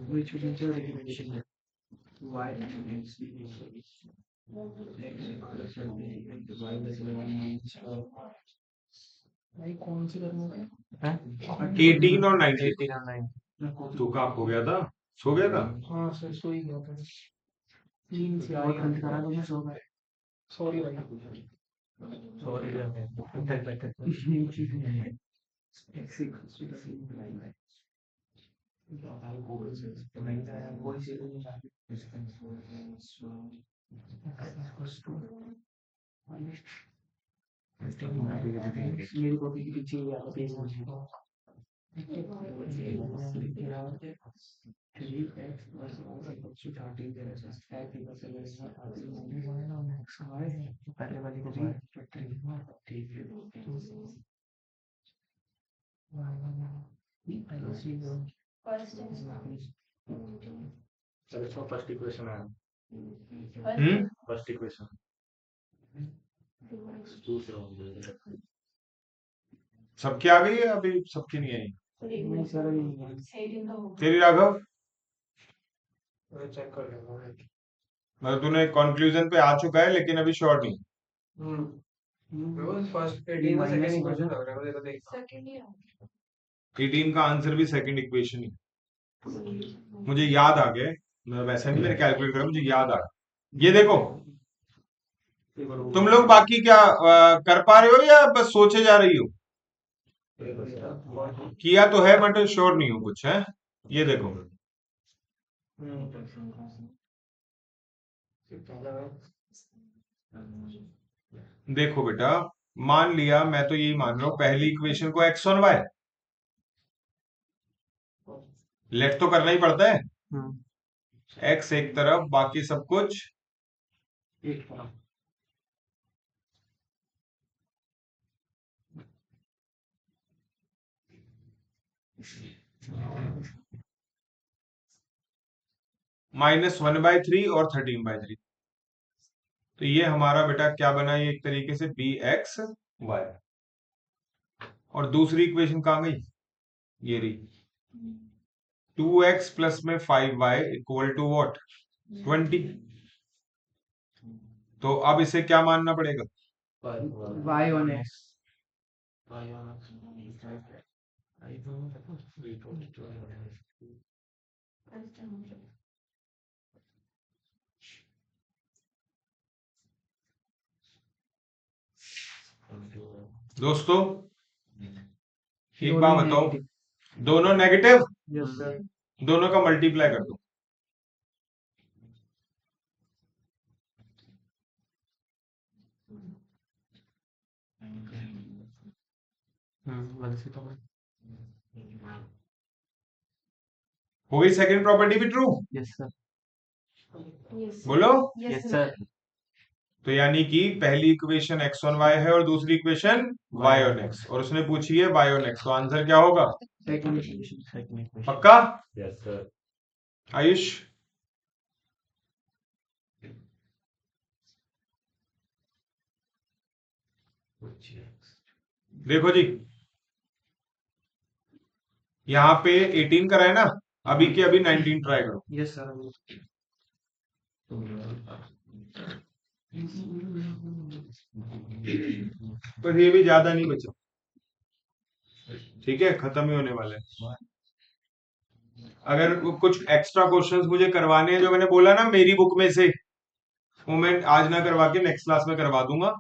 Which will be the regulation. Why x कौन सी करनी है 18 और 19 18 और 9 तो कहाँ हो गया था, सो गया था। हाँ सर सो ही गया था तीन से आई गलती करा तो मैं सो गया सॉरी भाई सॉरी बैठक बैठक मेरी कॉपी के पीछे ही आता पेज में पहले वाली को फर्स्ट चलो इसमें फर्स्ट इक्वेशन है फर्स्ट इक्वेशन दूसरा सबकी आ गई है, अभी सबकी नहीं आई। नहीं सर तेरी राघव, चेक कर लेंगे मतलब तूने कंक्लूजन पे आ चुका है लेकिन अभी श्योर नहीं। फर्स्ट 18 का सेकंड इक्वेशन लग रहा है देखो देख सेकंड ही 18 का आंसर भी सेकंड इक्वेशन ही। मुझे याद आ गया, मतलब वैसा नहीं मैंने कैलकुलेट करा, मुझे याद आ गया। ये देखो तुम लोग बाकी क्या कर पा रहे हो या बस सोचे जा रही हो? किया तो है बट श्योर नहीं हो कुछ है। ये देखो देखो बेटा, मान लिया, मैं तो यही मान रहा हूं पहली इक्वेशन को एक्स ऑन वाई लेट तो करना ही पड़ता है। एक्स एक तरफ बाकी सब कुछ एक तरफ -1/3 और 13/3। तो ये हमारा बेटा क्या बना, ये एक तरीके से बी एक्स वाई। और दूसरी इक्वेशन कहां गई, ये रही 2x प्लस में 5y इक्वल टू वॉट 20। तो अब इसे क्या मानना पड़ेगा, y on x दोस्तों एक बात बताओ, दोनों नेगेटिव, यस सर दोनों का मल्टीप्लाई कर दो। वैसे तो हो गई सेकंड प्रॉपर्टी भी ट्रू, यस सर बोलो। यस सर तो यानी कि पहली इक्वेशन x ऑन y है और दूसरी इक्वेशन y ऑन x, और उसने पूछी है y ऑन x, तो आंसर क्या होगा, सेकंड इक्वेशन पक्का? यस सर आयुष देखो जी, यहाँ पे 18 करा है ना, अभी के अभी 19 ट्राई करो। यस सर पर ये भी ज्यादा नहीं बचा, ठीक है, खत्म ही होने वाला है। अगर कुछ एक्स्ट्रा क्वेश्चंस मुझे करवाने हैं, जो मैंने बोला ना मेरी बुक में से, वो मैं आज ना करवा के नेक्स्ट क्लास में करवा दूंगा।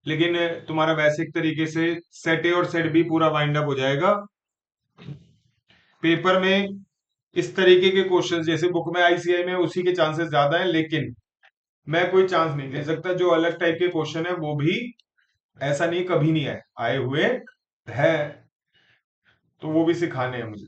लेकिन तुम्हारा वैसे एक तरीके से सेट ए और सेट बी पूरा वाइंड अप हो जाएगा। पेपर में इस तरीके के क्वेश्चंस जैसे बुक में आईसीआई में उसी के चांसेस ज्यादा है, लेकिन मैं कोई चांस नहीं दे सकता, जो अलग टाइप के क्वेश्चन है वो भी ऐसा नहीं कभी नहीं आए हुए है, तो वो भी सिखाने हैं मुझे।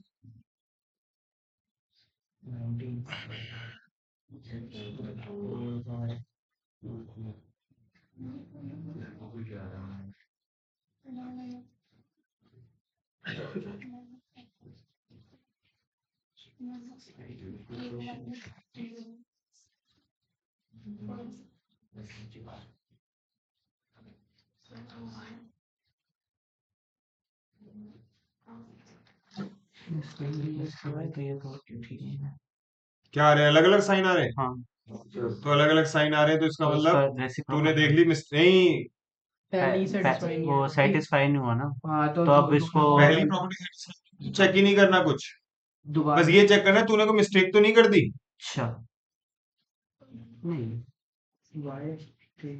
तो ये तो ठीक है। क्या आ रहे हैं? अलग अलग साइन आ रहे हैं? हाँ तो अलग अलग साइन आ रहे हैं तो इसका तो मतलब उसका तूने देख रेसिप्रोकल ली नहीं, पहली सेटिस्फाई नहीं वो है सेटिस्फाई नहीं हुआ ना, हाँ तो अब इसको पहली प्रॉपर्टी चेक ही नहीं करना कुछ, दोबारा बस ये चेक करना है तूने कोई मिस्टेक तो नहीं कर दी। अच्छा नहीं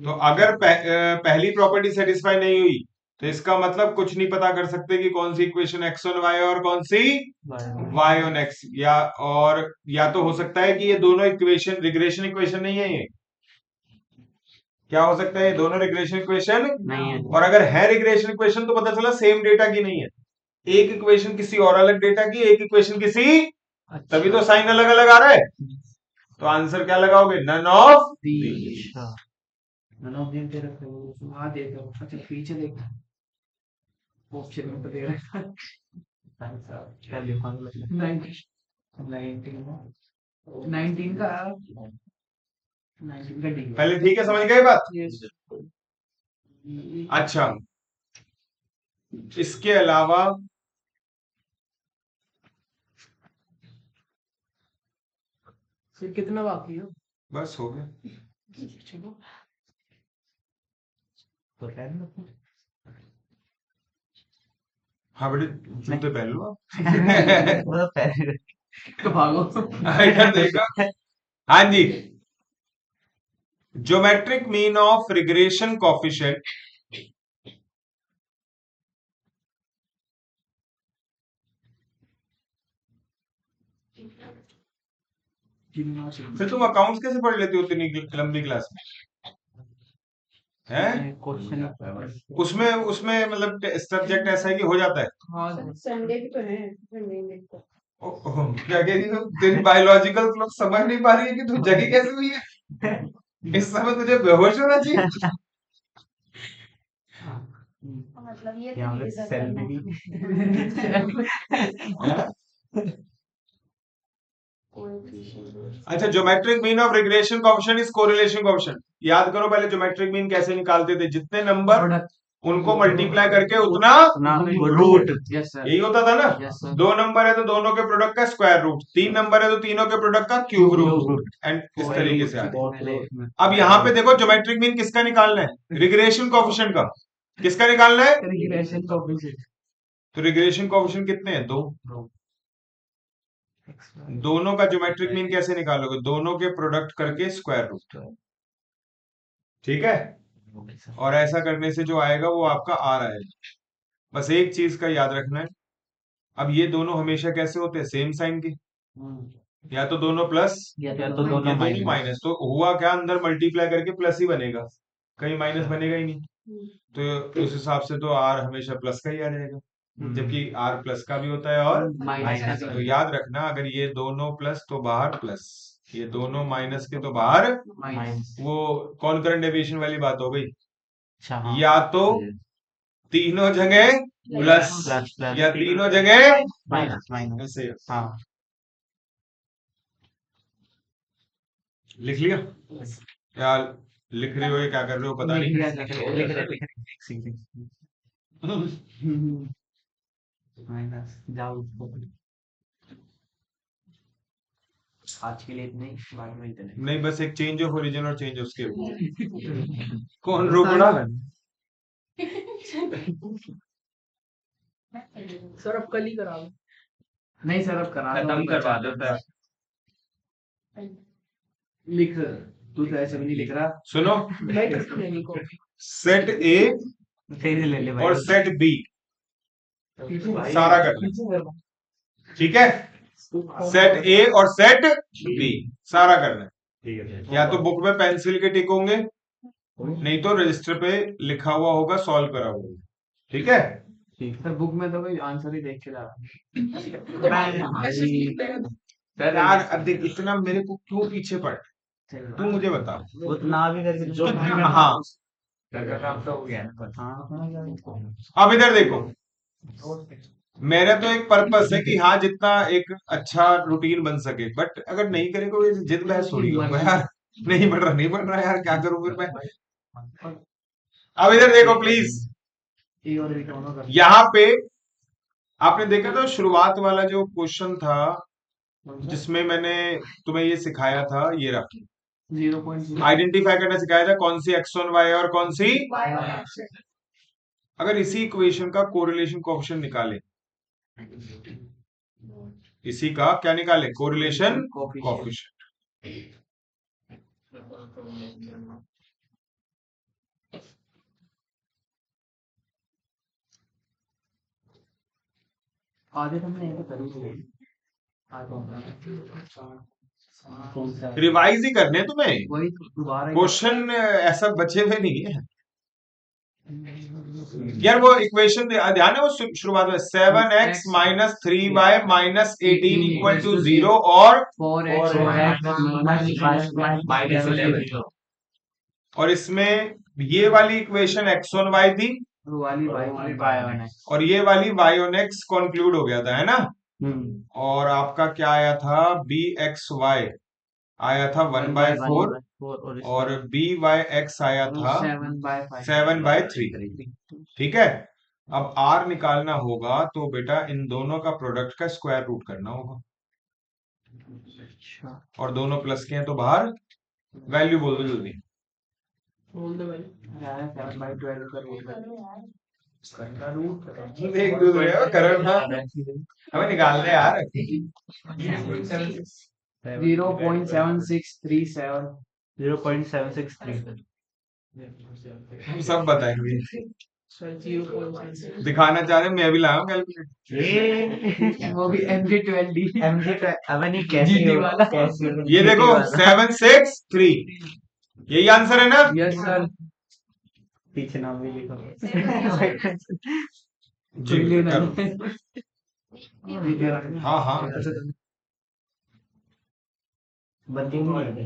तो अगर पहली प्रॉपर्टी सेटिस्फाई नहीं हुई तो इसका मतलब कुछ नहीं पता कर सकते कि कौन सी इक्वेशन एक्स ऑन वाई और कौन सी वाई ऑन एक्स, या तो हो सकता है कि ये दोनों इक्वेशन रिग्रेशन इक्वेशन नहीं है। ये क्या हो सकता है? ये दोनों रिग्रेशन इक्वेशन नहीं है। और अगर है रिग्रेशन इक्वेशन तो पता चला सेम डेटा की नहीं है, एक इक्वेशन किसी और अलग डेटा की, एक इक्वेशन किसी, तभी तो साइन अलग अलग आ रहा है। तो आंसर क्या लगाओगे? नन ऑफ अच्छा नन ऑफ देम तेरा वहां देखो अच्छा पीछे देख ऑप्शन में तो दे रहा है क्या लिखूंगा 19 का 19 का डी पहले ठीक है, समझ गए बात? यस अच्छा, इसके अलावा फिर कितना बाकी है बस हो गया। चलो तो हाँ बेटे जूते पहन लो तो भागो इधर देखो। हाँ जी, geometric mean of regression coefficient फिर तुम अकाउंट्स कैसे पढ़ लेते हो इतनी लंबी क्लास में? है क्वेश्चन उसमें उसमें मतलब सब्जेक्ट ऐसा है कि हो जाता है। हाँ संडे भी तो है, संडे में तो क्या कह रही हो? तेरी बायोलॉजिकल क्लॉक समझ नहीं पा रही है कि तू जगी कैसे हुई है? इस समय तुझे बेहोश होना चाहिए। मतलब ये यहाँ तो पे डिजर्व सेल करना भी कोएफिशिएंट अच्छा, geometric mean of regression coefficient is correlation coefficient. याद करो पहले ज्योमेट्रिक मीन कैसे निकालते थे, जितने नंबर उनको मल्टीप्लाई करके उतना रूट यस सर यही होता था ना। यस सर दो नंबर है तो दोनों के प्रोडक्ट का स्क्वायर रूट, तीन नंबर है तो तीनों के प्रोडक्ट का क्यूब रूट, एंड इस तरीके से आता। अब यहाँ पे देखो ज्योमेट्रिक मीन किसका निकालना है? रिग्रेशन कोएफिशिएंट का। किसका निकालना है? रिग्रेशन कोएफिशिएंट तो रिग्रेशन कोएफिशिएंट कितने हैं? दो। दोनों का ज्योमेट्रिक मीन कैसे निकालोगे? दोनों के प्रोडक्ट करके स्क्वायर रूट। ठीक है, और ऐसा करने से जो आएगा वो आपका आ रहा है। बस एक चीज का याद रखना है, अब ये दोनों हमेशा कैसे होते हैं? सेम साइन के, या तो दोनों प्लस या तो या दोनों दोनों माइनस। तो हुआ क्या, अंदर मल्टीप्लाई करके प्लस ही बनेगा, कहीं माइनस बनेगा ही नहीं। तो उस हिसाब से तो आर हमेशा प्लस का ही आ जाएगा, जबकि आर प्लस का भी होता है और माइनस तो याद रखना, अगर ये दोनों प्लस तो बाहर प्लस, ये दोनों माइनस के तो बाहर। माइनस। वो कॉन्करेंट डेविएशन वाली बात हो गई। अच्छा हाँ या तो तीनों जगह प्लस प्लस प्लस या तीनों जगह माइनस माइनस ऐसे। हाँ लिख लिया? क्या लिख रहे हो, ये क्या कर रहे हो पता नहीं। माइनस जाओ आज के लिए इतने ही, बाद में चले नहीं, बस एक चेंज ऑफ ओरिजिन और चेंज ऑफ स्केप। कौन रोकड़ा? सर अब कल ही करा दो नहीं सर अब करा दो खत्म करवा दो सर। लिख तू तो ऐसे भी नहीं लिख रहा सुनो, मैं किसको लेनी कॉपी सेट ए फिर ले ले भाई और सेट बी सारा कर ले, ठीक है? सेट ए और सेट बी सारा करना है। या तो बुक में पेंसिल के टिक होंगे, नहीं तो रजिस्टर पे लिखा हुआ होगा, सॉल्व करा हुआ होगा, ठीक है? सर बुक में तो कोई आंसर ही देख के ला सर यार अब देख, इतना मेरे को क्यों पीछे पड़, तू मुझे बता। वो तो ना भी करके जो हाँ, काम तो हो गया ना। अब इधर देखो, मेरा तो एक पर्पस है कि हाँ जितना एक अच्छा रूटीन बन सके, बट अगर नहीं करेगा जिद बहस थोड़ी होगा यार। नहीं बढ़ रहा यार, क्या करूं फिर मैं। अब इधर देखो प्लीज, ए और बी दोनों कर यहाँ पे आपने देखा था शुरुआत वाला जो क्वेश्चन था जिसमें मैंने तुम्हें ये सिखाया था, ये रहा 0.0 आइडेंटिफाई करना सिखाया था, कौन सी x1 y और कौन सी। अगर इसी इक्वेशन का कोरिलेशन कोएफिशिएंट निकाले, इसी का क्या निकाले, कोरिलेशन कोएफिशिएंट। आधे तो हमने यही करी थी। कौन सा रिवाइज ही करने हैं तुम्हें, वही तो दोबारा क्वेश्चन ऐसा बचे हुए नहीं है यार। वो इक्वेशन ध्यान है, वो शुरुआत में 7x minus 3y minus 18 equal to 0 और 4x माइनस 11 और इसमें ये वाली इक्वेशन x1y थी वाली वाई और ये वाली y on x कंक्लूड हो गया था, है ना। और आपका क्या आया था, bxy आया था 1/4 और byx आया था 7/3। ठीक है, अब r निकालना होगा तो बेटा इन दोनों का प्रोडक्ट का स्क्वायर रूट करना होगा, अच्छा और दोनों प्लस के हैं तो बाहर वैल्यू बोल दो जल्दी। 7/12 का रूट करना रूट एक दूसरे का करना हमें निकालना है यार। 0.7637 0.763 हम सब बताएंगे, दिखाना चाह रहे हैं, मैं भी लाया हूं कैलकुलेटर। वो भी MG20 अबे नहीं कैसे GT होगा, वाला। कैसे होगा? ये देखो 763, यही आंसर है ना। यस सर पीछे नाम भी लिखो। जी करो। करो। हाँ हाँ बनती नहीं है।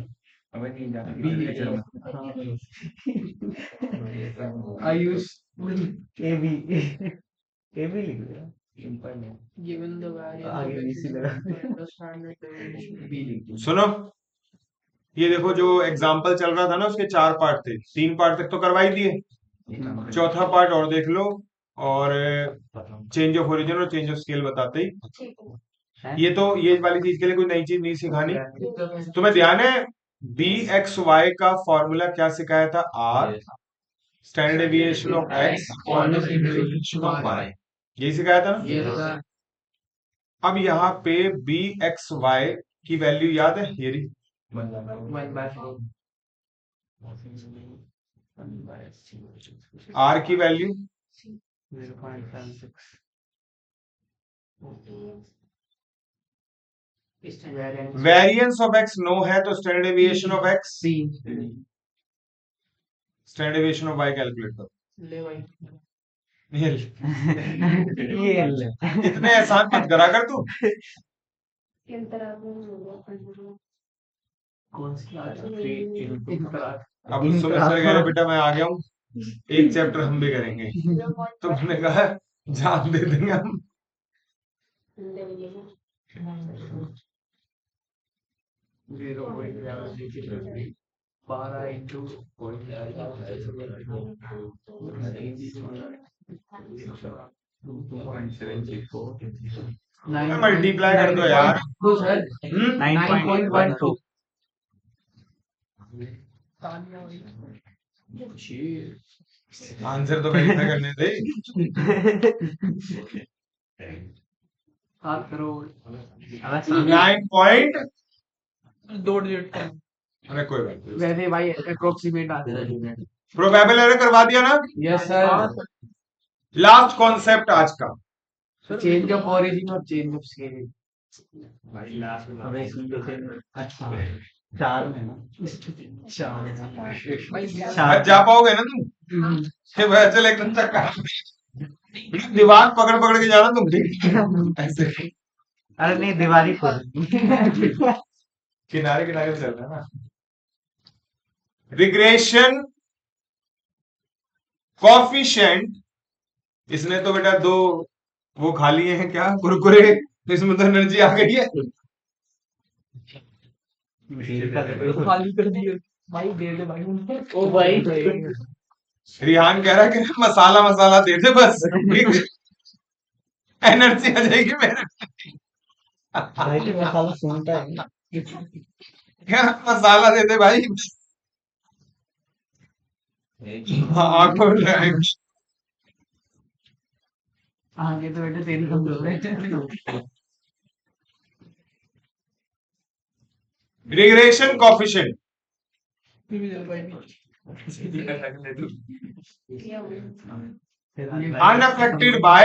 आयुष AB AB लिख दिया, सिंपल है। given the value आगे BC लगा। the standard deviation सुनो, ये देखो जो एग्जाम्पल चल रहा था ना उसके 4 पार्ट थे, 3 पार्ट तक तो करवा ही दिए, चौथा पार्ट और देख लो और चेंज ऑफ ओरिजिन और चेंज ऑफ स्केल बताते ही। ठीक है ये तो ये वाली चीज के लिए कोई नई चीज नहीं सिखानी। तुम्हें ध्यान है bxy का फॉर्मूला क्या सिखाया था, r standard deviation of x deviation of y, यही सिखाया था ना। ये सर अब यहाँ पे bxy की वैल्यू याद है, ये रही 1/4 r की वैल्यू 0.76 वेरिएंस ऑफ x नो है तो standard deviation of x, 3 standard deviation of y calculate करो। ले भाई ये ये इतने आसान मत करा कर तू। कौन सी अब सुमित सर कह रहे बेटा मैं आ गया हूँ, एक चैप्टर हम भी करेंगे, तो मैंने कहा जान दे देंगे हम। 12 into मल्टीप्लाई कर दो यार। 9.12 आंसर तो वेरीफाई करने दे। 7 करोड़ 9 दो डिजिट का अरे कोई बात नहीं, वैसे भाई अप्रोक्सीमेट आता है। प्रोबेबल एरर करवा दिया ना। यस सर लास्ट कॉन्सेप्ट आज का, चेंज ऑफ ओरिजिन और चेंज ऑफ स्केल अबे इसमें तो अच्छा 4 में ना 4 जा पाओगे ना तुम, चल एकदम चक्का दीवार पकड़ पकड़ के जाना तुम, ठीक ऐसे अरे नहीं दिवाली पर किनारे किनारे चल रहा है ना। रिग्रेशन कॉफिशिएंट, इसने तो बेटा 2 वो खा लिए हैं क्या कुरकुरे, तो इसमें तो एनर्जी आ गई है। खाली कर दिए भाई, दे दे भाई उनको। ओ भाई रिहान कह रहा है कि मसाला मसाला दे दे बस, एनर्जी आ जाएगी मेरे भाई तो मसाला सुनता है ना। क्या, मसाला दे दे भाई, आंखों में लगाएंगे। आगे तो बेटे तेरी कमजोर है। Regression coefficient unaffected by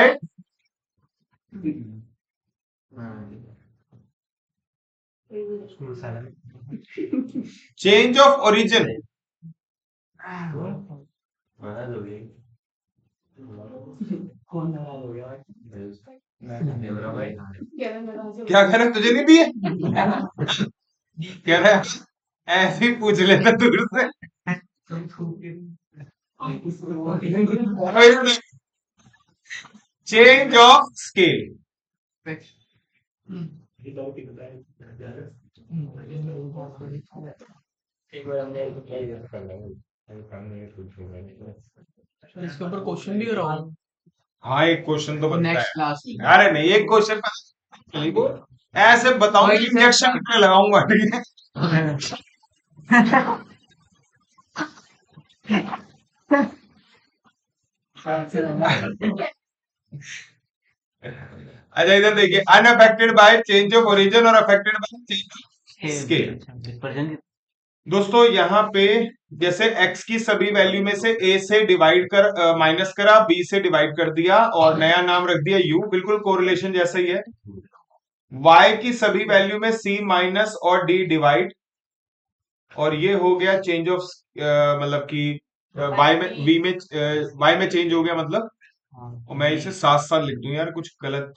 change of origin कौन नाराज हो गया? क्या कह रहे, तुझे नहीं दिए? कह रहे ऐसे ही पूछ लेता दूर से। चेंज ऑफ स्केल, इसके ऊपर क्वेश्चन भी कराओ। हाँ एक क्वेश्चन तो बनता नेक्स्ट है। क्लास अरे नहीं, एक क्वेश्चन ऐसे बताऊंगा, इंजेक्शन में लगाऊंगा, ठीक है? अच्छा इधर देखिए, unaffected by change of origin और affected by change of scale. दोस्तों यहाँ पे जैसे x की सभी वैल्यू में से a से डिवाइड कर माइनस करा, b से डिवाइड कर दिया और नया नाम रख दिया u, बिल्कुल कोरिलेशन जैसा ही है। y की सभी वैल्यू में c माइनस और d डिवाइड, और ये हो गया चेंज ऑफ, मतलब कि y में v में y में चेंज हो गया, मतलब। और मैं इसे साथ साथ लिख दूं यार, कुछ गलत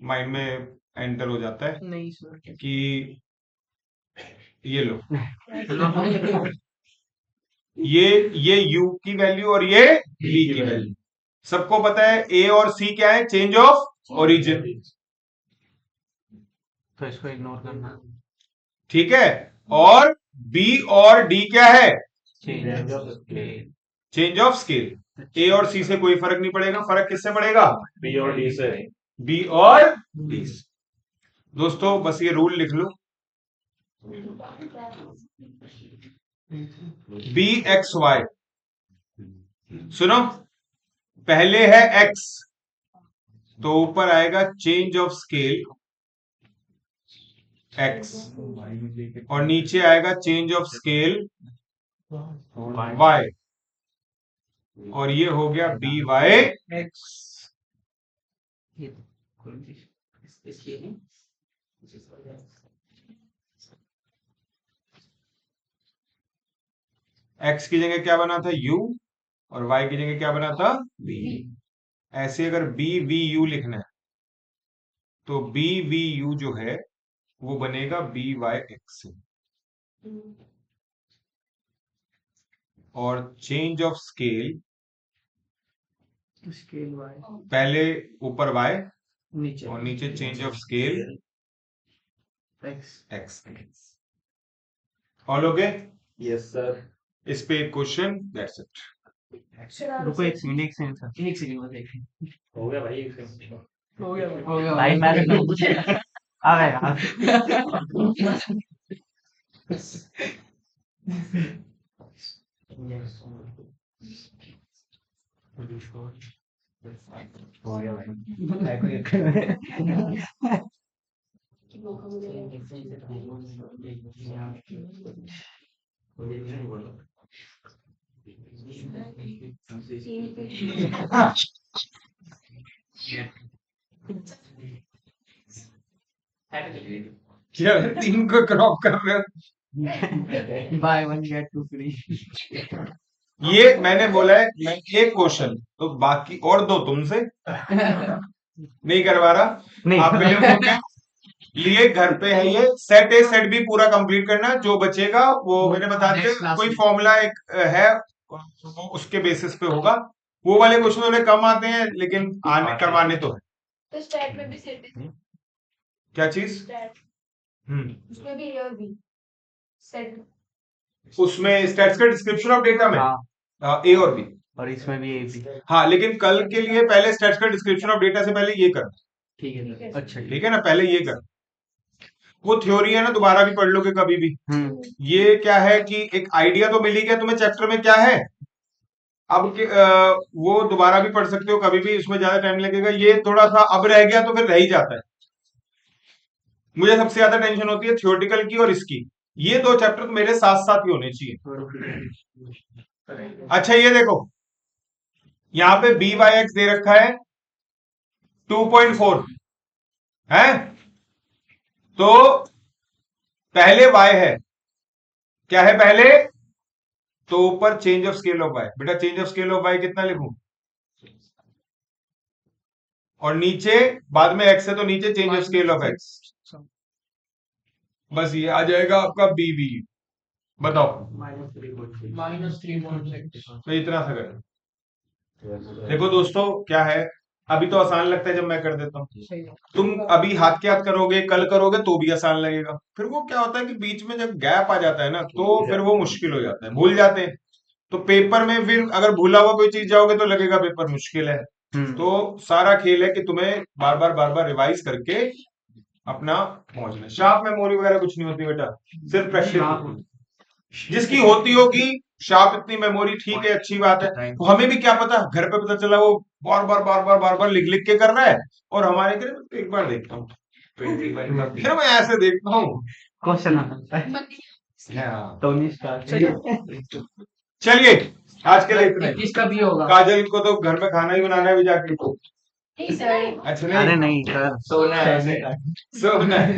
माइंड में एंटर हो जाता है नहीं सर। कि ये लो, ये u की वैल्यू और ये v की वैल्यू, सबको पता है a और c क्या है, चेंज ऑफ ओरिजिन, तो इसको इग्नोर करना। ठीक है। और b और d क्या है, चेंज ऑफ स्केल। a और c से कोई फर्क नहीं पड़ेगा, फर्क किससे पड़ेगा, बी और डी से। b और d से। दोस्तों बस ये रूल लिख लो, बी एक्स वाई, सुनो, पहले है x तो ऊपर आएगा चेंज ऑफ स्केल x, और नीचे आएगा चेंज ऑफ स्केल y, और ये हो गया बी वाई एक्स। x की जगह क्या बना था, u, और y की जगह क्या बना था, v। ऐसे अगर b v u लिखना है तो b v u जो है वो बनेगा b y x, और change of scale scale y पहले ऊपर y नीचे और नीचे change of scale x. x। All okay, yes sir. इस पे एक क्वेश्चन, दैट्स इट। रुको एक सेकंड, एक सेकंड बस, एक सेकंड। हो गया भाई। हो गया भाई मैं आ गया। हो गया भाई। क्या 3 को क्रॉप कर रहे हो? Buy one get two free. ये मैंने बोला है, मैं एक क्वेश्चन तो बाकी और दो तुमसे नहीं करवा रहा। नहीं। आप बिलीव हो क्या? लिए घर पे है, ये सेट ए सेट बी पूरा कंप्लीट करना, जो बचेगा वो मैंने बता Next दिया, class कोई में। फॉर्मूला एक है वो उसके बेसिस पे होगा। वो वाले क्वेश्चन उन्हें कम आते हैं लेकिन आने करवाने तो है। तो स्टैट में भी सेट क्या चीज? स्टैट हम्म, उसमें भी ए और बी। सेट उसमें स्टैट्स का डिस्क्रिप्शन ऑफ डेटा में हाँ ए और बी। और इसमें भी ए भी। हाँ, लेकिन कल के लिए पहले स्टैट्स का डिस्क्रिप्शन ऑफ डेटा से पहले ये कर, ठीक है सर। अच्छा ठीक है ना, पहले ये कर। वो थ्योरी है ना, दोबारा भी पढ़ लोगे कभी भी। ये क्या है कि एक आइडिया तो मिल ही गया तुम्हें चैप्टर में क्या है। अब वो दोबारा भी पढ़ सकते हो कभी भी, उसमें ज्यादा टाइम लगेगा। ये थोड़ा सा अब रह गया तो फिर रह ही जाता है। मुझे सबसे ज्यादा टेंशन होती है थ्योरेटिकल की और इसकी। ये दो चैप्टर तो मेरे साथ साथ ही होने चाहिए। अच्छा ये देखो, यहां पे बी वाई एक्स दे रखा है 2.4 है, तो पहले y है, क्या है पहले, तो ऊपर change of scale of y। बेटा change of scale of y कितना लिखूं, और नीचे बाद में x है तो नीचे change of scale of x। बस ये आ जाएगा आपका बी बी। बताओ, -3.6 तो इतना सा कर। देखो दोस्तों क्या है, अभी तो आसान लगता है जब मैं कर देता हूँ, सही है। तुम अभी हाथ के हाथ करोगे, कल करोगे तो भी आसान लगेगा। फिर वो क्या होता है कि बीच में जब गैप आ जाता है ना, तो फिर वो मुश्किल हो जाता है, भूल जाते हैं। तो पेपर में फिर अगर भूला हुआ कोई चीज जाओगे तो लगेगा पेपर मुश्किल है। तो सारा खेल है कि तुम्हें बार बार रिवाइज करके अपना पहुंचना। शार्प मेमोरी वगैरह कुछ नहीं होती बेटा, सिर्फ प्रैक्टिस। जिसकी होती होगी शार्प इतनी मेमोरी, ठीक है, अच्छी बात है। तो हमें भी क्या पता, घर पे पता चला वो बार बार लिख लिख के कर रहा है, और हमारे घर एक बार देखता हूँ, फिर मैं ऐसे देखता हूँ। क्वेश्चन आता है तो नहीं स्टार्ट। चलिए आज के लिए इतना ही। किसका भी होगा? काजल को तो घर में खाना ही बनाना है भी जाके। नहीं सर, अच्छा अरे नहीं, नहीं सर, सोना है, सोना है।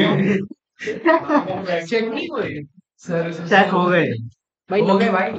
चेक नहीं हुए सर? चेक हो गए भाई हो गए भाई।